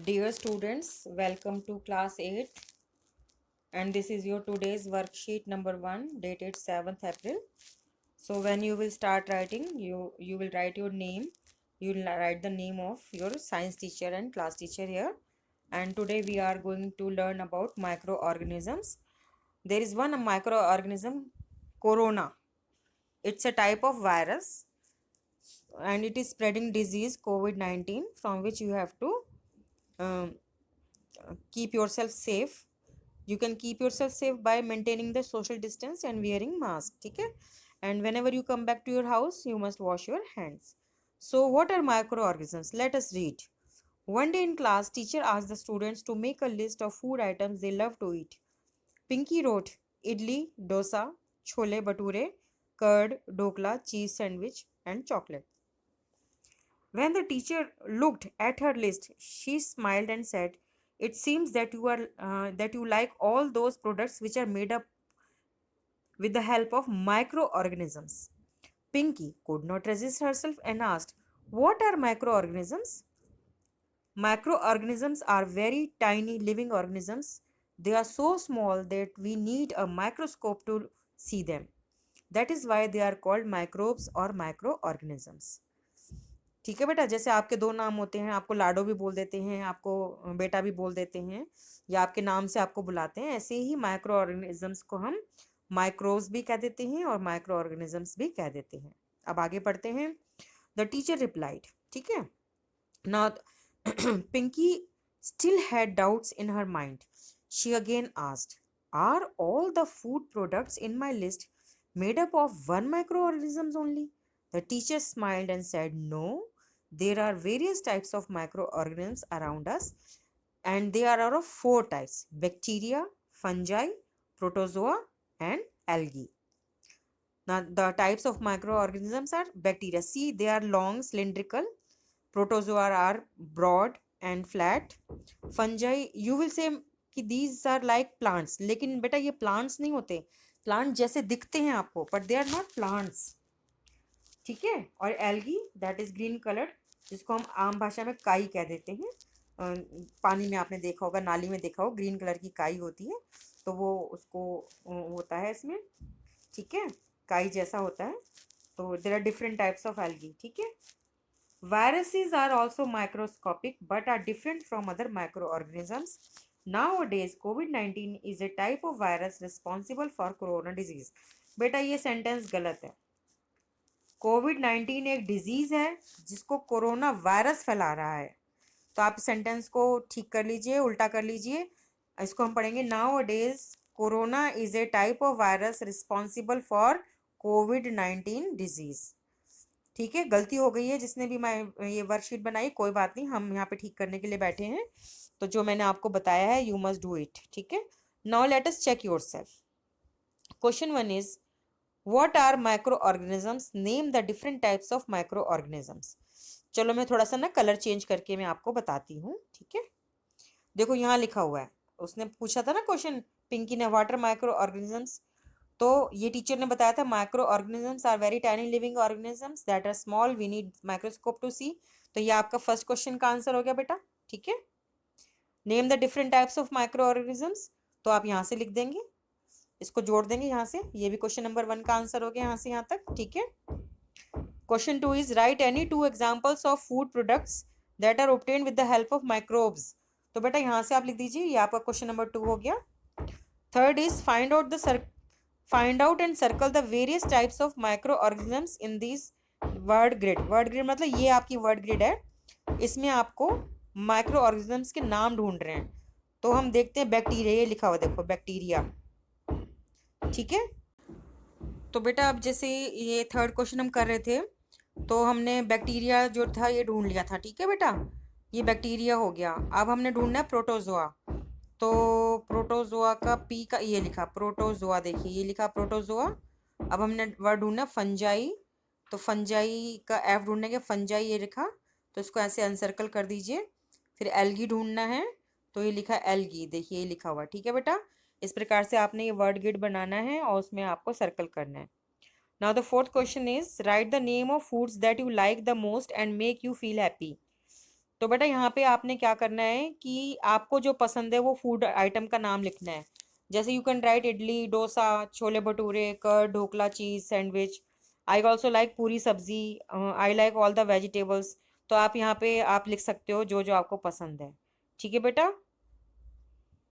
Dear students, welcome to class 8 and this is your today's worksheet number 1 dated 7th April. So when you will start writing, you will write your name. You will write the name of your science teacher and class teacher here. And today we are going to learn about microorganisms. There is one microorganism, corona. It's a type of virus and it is spreading disease COVID-19 from which you have to um, keep yourself safe. You can keep yourself safe by maintaining the social distance and wearing mask. ठीक है? And whenever you come back to your house, you must wash your hands. So what are microorganisms? Let us read. One day in class, teacher asked the students to make a list of food items they love to eat. Pinky wrote idli, dosa, chole bhature, curd, dokla, cheese sandwich and chocolate. When the teacher looked at her list, she smiled and said, "It seems that you like all those products which are made up with the help of microorganisms." Pinky could not resist herself and asked, "What are microorganisms?" Microorganisms are very tiny living organisms. They are so small that we need a microscope to see them. That is why they are called microbes or microorganisms. ठीक है बेटा, जैसे आपके दो नाम होते हैं, आपको लाडो भी बोल देते हैं, आपको बेटा भी बोल देते हैं, या आपके नाम से आपको बुलाते हैं, ऐसे ही माइक्रो ऑर्गेनिजम्स को हम माइक्रोब्स भी कह देते हैं और माइक्रो ऑर्गेनिजम्स भी कह देते हैं. अब आगे पढ़ते हैं. The teacher replied. ठीक है ना. Pinky still had doubts in her mind. She again asked, are all the food products in my list made up of one microorganisms only? The teacher smiled and said, "No, there are various types of microorganisms around us, and they are of four types: bacteria, fungi, protozoa, and algae." Now, the types of microorganisms are bacteria. See, they are long, cylindrical. Protozoa are broad and flat. Fungi, you will say कि these are like plants, लेकिन बेटा ये plants नहीं होते. Plant जैसे दिखते हैं आपको, but they are not plants. ठीक है. और algae, that is green coloured, जिसको हम आम भाषा में काई कह देते हैं. पानी में आपने देखा होगा, नाली में देखा हो, ग्रीन कलर की काई होती है, तो वो उसको होता है इसमें. ठीक है, काई जैसा होता है. तो there are different types of algae. ठीक है. Viruses are also microscopic but are different from other microorganisms. Nowadays, COVID-19 is a type of virus responsible for corona disease. बेटा ये सेंटेंस गलत है. कोविड-19 एक डिजीज है जिसको कोरोना वायरस फैला रहा है. तो आप सेंटेंस को ठीक कर लीजिए, उल्टा कर लीजिए. इसको हम पढ़ेंगे, nowadays corona is a type of virus responsible for covid disease. ठीक है, गलती हो गई है जिसने भी मैं ये वर्कशीट बनाई, कोई बात नहीं, हम यहाँ पे ठीक करने के लिए बैठे हैं. तो जो मैंने आपको बताया है, यू मस्ट डू इट. ठीक है. Now let us check yourself. Question 1 is, what are microorganisms? Name the different types of microorganisms. चलो मैं थोड़ा सा ना कलर चेंज करके मैं आपको बताती हूँ. ठीक है. देखो यहाँ लिखा हुआ है, उसने पूछा था ना क्वेश्चन, पिंकी ने, वाटर माइक्रो ऑर्गेनिजम्स. तो ये टीचर ने बताया था micro organisms are very tiny living organisms that are small, we need microscope to see. तो ये आपका फर्स्ट क्वेश्चन का आंसर हो गया बेटा. ठीक है. Name the different types of micro organisms, तो आप यहाँ से लिख देंगे, इसको जोड़ देंगे यहाँ से. ये भी क्वेश्चन नंबर 1 का आंसर हो गया यहाँ से यहाँ तक. ठीक है. Question 2 is, write any 2 examples of food products that are obtained with the help of microbes. तो बेटा यहाँ से आप लिख दीजिए, ये आपका क्वेश्चन नंबर 2 हो गया. Third is, find out and circle the various types of microorganisms in these word grid. word grid मतलब ये आपकी word grid है, इसमें आपको माइक्रो ऑर्गेनिजम्स के नाम ढूंढ रहे हैं. तो हम देखते हैं बैक्टीरिया, ये लिखा हुआ देखो, बैक्टीरिया. ठीक है. तो बेटा अब जैसे ये थर्ड क्वेश्चन हम कर रहे थे, तो हमने बैक्टीरिया जो था ये ढूंढ लिया था. ठीक है बेटा, ये बैक्टीरिया हो गया. अब हमने ढूंढना है प्रोटोजोआ. तो प्रोटोजोआ का पी का ये लिखा प्रोटोजोआ, देखिए ये लिखा प्रोटोजोआ. अब हमने वर्ड ढूंढना फंजाई, तो फंजाई का एफ ढूंढने के, फंजाई ये लिखा, तो इसको ऐसे अनसर्कल कर दीजिए. फिर एल्गी ढूंढना है, तो ये लिखा एल्गी, देखिए ये लिखा हुआ. ठीक है बेटा, इस प्रकार से आपने ये वर्ड गिड बनाना है और उसमें आपको सर्कल करना है. Now the fourth question is, right the name of foods that you like the most and make you feel happy. तो बेटा यहाँ पे आपने क्या करना है कि आपको जो पसंद है वो फूड आइटम का नाम लिखना है। जैसे you can write idli, dosa, chole bhature, curd, dhokla, cheese sandwich. I also like puri sabzi. I like all the vegetables. तो आप यहाँ पे आप लिख सकते हो जो जो आपको पसंद है। ठीक है बेटा।